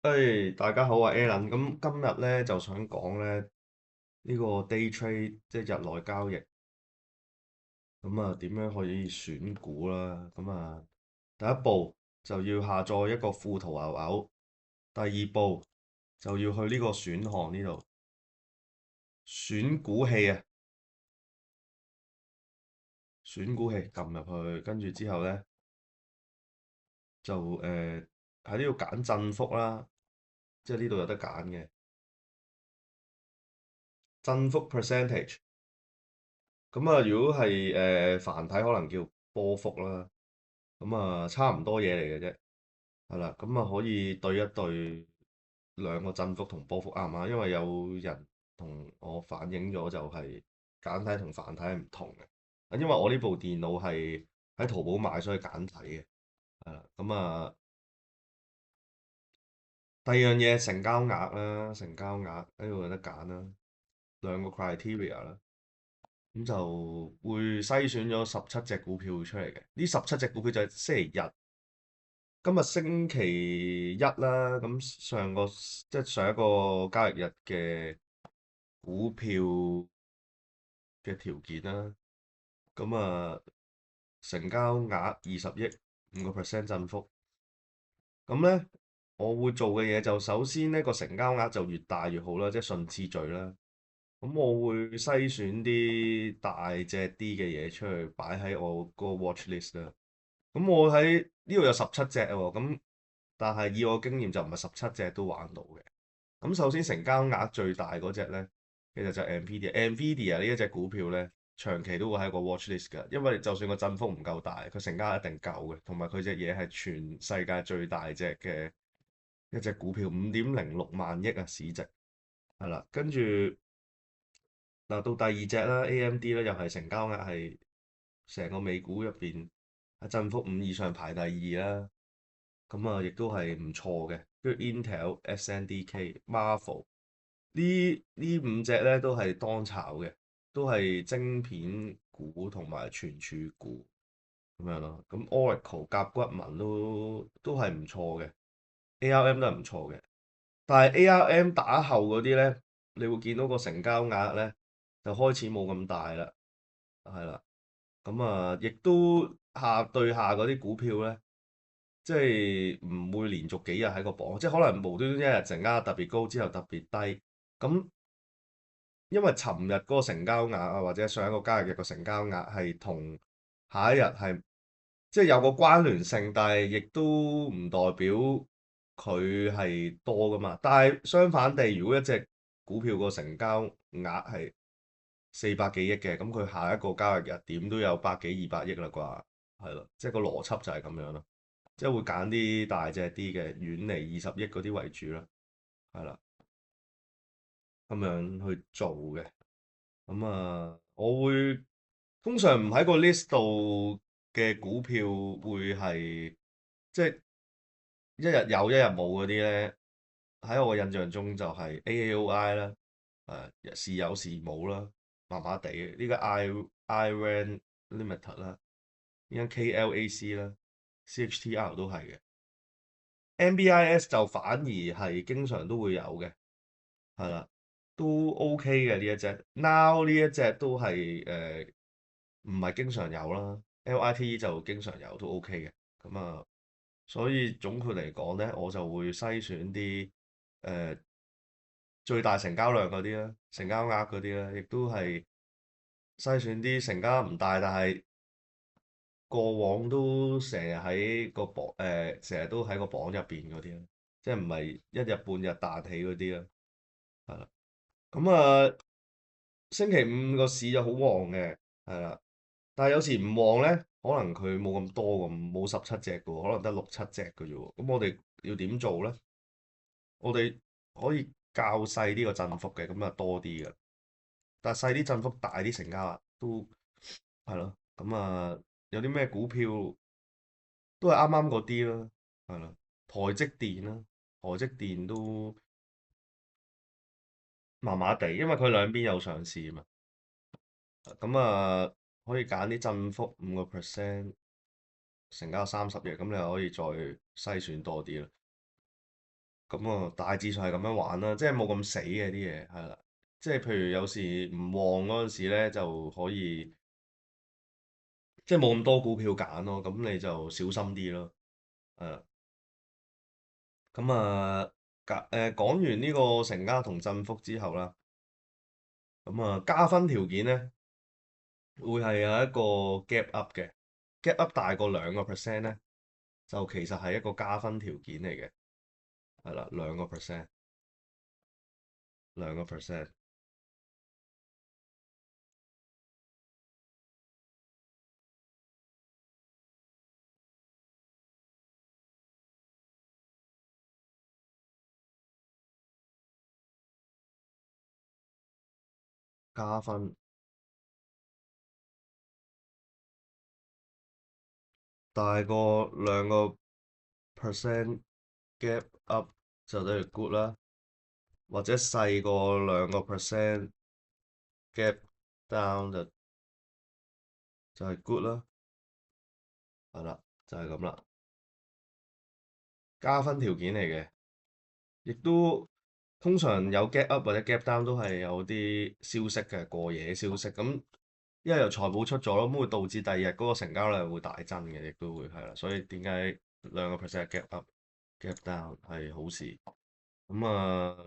大家好啊，Alan。咁今日咧就想講咧呢個 day trade 即係日內交易，咁啊點樣可以選股啦？咁啊第一步就要下載一個富途牛牛，第二步就要去呢個選項呢度選股器啊，選股器撳入去，跟住之後咧就喺呢度揀振幅啦，即係呢度有得揀嘅振幅 percentage。咁啊，如果係繁體可能叫波幅啦。咁啊，差唔多嘢嚟嘅啫，係啦，咁啊可以對一對兩個振幅同波幅啱唔啱？因為有人同我反映咗就係簡體同繁體係唔同嘅，因為我呢部電腦係喺淘寶買，所以簡體嘅，係啦，咁啊第二樣嘢成交額啦，成交額呢度有得揀啦，兩個 criteria 啦，咁就會篩選咗17隻股票出嚟嘅，呢17隻股票就係星期日。今日星期一啦，咁即係上一個交易日嘅股票嘅條件啦，咁啊成交額20億，5% 振幅。咁咧，我會做嘅嘢就首先呢個成交額就越大越好啦，即係順次序啦。咁我會篩選啲大隻啲嘅嘢出去擺喺我個 watch list 啦。咁我喺呢度有17隻喎，咁但係以我經驗就唔係17隻都玩到嘅。咁首先成交額最大嗰隻咧，其實就係 Nvidia。Nvidia 呢一隻股票咧，長期都會喺個 watch list 㗎，因為就算個振幅唔夠大，佢成交一定夠嘅，同埋佢隻嘢係全世界最大隻嘅一隻股票，5.06萬億啊市值，係啦。跟住嗱到第二隻啦，AMD 咧又係成交額係成個美股入邊喺振幅5以上排第二啦。咁啊，亦都係唔錯嘅。跟住 Intel、SNDK、Marvel 呢五隻咧都係當炒嘅，都係晶片股同埋存儲股咁樣咯。咁 Oracle、甲骨文都係唔錯嘅，ARM 都係唔錯嘅。但係 ARM 打後嗰啲咧，你會見到個成交額咧就開始冇咁大啦，係啦。咁啊，亦都對下嗰啲股票咧。即係唔會連續幾日喺個榜，即係可能無端端一日成交特別高之後特別低。咁因為尋日嗰個成交額啊，或者上一個交易日個成交額係同下一日係即係有個關聯性，但係亦都唔代表佢係多噶嘛。但係相反地，如果一隻股票個成交額係400幾億嘅，咁佢下一個交易日點都有百幾200億啦啩，係咯，即係個邏輯就係咁樣咯。即係會揀啲大隻啲嘅，遠離20億嗰啲為主啦，係啦，咁樣去做嘅。咁啊，我會通常唔喺個 list 度嘅股票會係即係一日有一日冇嗰啲咧。喺我嘅印象中就係 AAOI 啦，時有時冇啦，麻麻地嘅。呢個 Iran Limited 啦，呢間 KLAC 啦，CHTR 都係嘅。NBIS 就反而係經常都會有嘅，係啦，都 OK 嘅呢一隻。Now 呢一隻都係唔係經常有啦，LITE 就經常有，都 OK 嘅。咁啊，所以總括嚟講咧，我就會篩選啲誒最大成交量嗰啲啦，成交額嗰啲啦，亦都係篩選啲成交唔大，但係過往都成日喺個榜成日都喺個榜入邊嗰啲啦，即係唔係一日半日彈起嗰啲啦，係啦。咁啊，星期五個市就好旺嘅，係啦。但係有時唔旺咧，可能佢冇咁多喎，冇17隻嘅喎，可能得6、7隻嘅啫喎。咁我哋要點做咧？我哋可以較細啲個振幅嘅，咁啊多啲嘅。但係細啲振幅大啲成交額都係咯。咁啊，有啲咩股票都係啱啱嗰啲啦，係啦。台積電啦，台積電都麻麻地，因為佢兩邊有上市嘛。咁啊，可以揀啲振幅5%，成交30億，咁你可以再篩選多啲啦。咁啊，大致上係咁樣玩啦，即係冇咁死嘅啲嘢，係啦。即係譬如有時唔旺嗰陣時咧，就可以即係冇咁多股票揀咯，咁你就小心啲咯。誒，咁啊，講完呢個成交同振幅之後啦，咁啊加分條件咧會係有一個 gap up 嘅，gap up 大過2%咧，就其實係一個加分條件嚟嘅，係啦，2%，2%加分大過2% gap up 就等於 good 啦，或者細過2% gap down 就係 good 啦，係啦，就係咁啦，加分條件嚟嘅，亦都通常有 gap up 或者 gap down 都係有啲消息嘅過夜消息，咁因為由財報出咗咯，咁會導致第二日嗰個成交量會大增嘅，亦都會係啦，所以點解2% gap up gap down 係好事？咁啊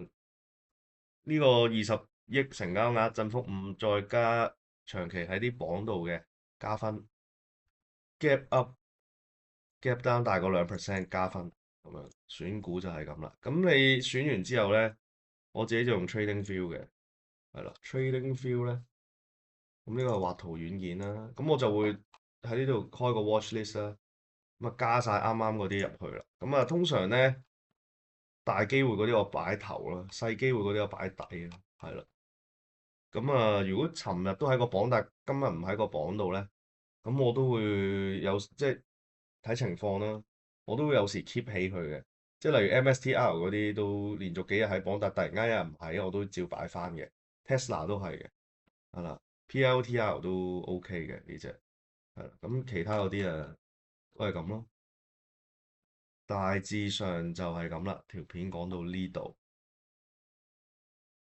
呢個20億成交額振幅5，再加長期喺啲榜度嘅加分，gap up gap down 大過2% 加分，咁樣選股就係咁啦。咁你選完之後咧，我自己就用 Trading View 嘅，係啦，Trading View 咧，咁呢個係畫圖軟件啦，咁我就會喺呢度開個 watch list 啦，咁啊加晒啱啱嗰啲入去啦。咁啊通常咧大機會嗰啲我擺頭啦，細機會嗰啲我擺底啦，係啦。咁啊如果尋日都喺個榜，但係今日唔喺個榜度咧，咁我都會有即係睇情況啦，我都會有時 keep 起佢嘅，即係例如 MSTR 嗰啲都連續幾日喺榜，但係突然間有人唔喺，我都照擺翻嘅。Tesla 都係嘅，係啦，PLTR 都 OK 嘅呢隻，係啦，咁其他嗰啲啊都係咁咯，大致上就係咁啦。條片講到呢度。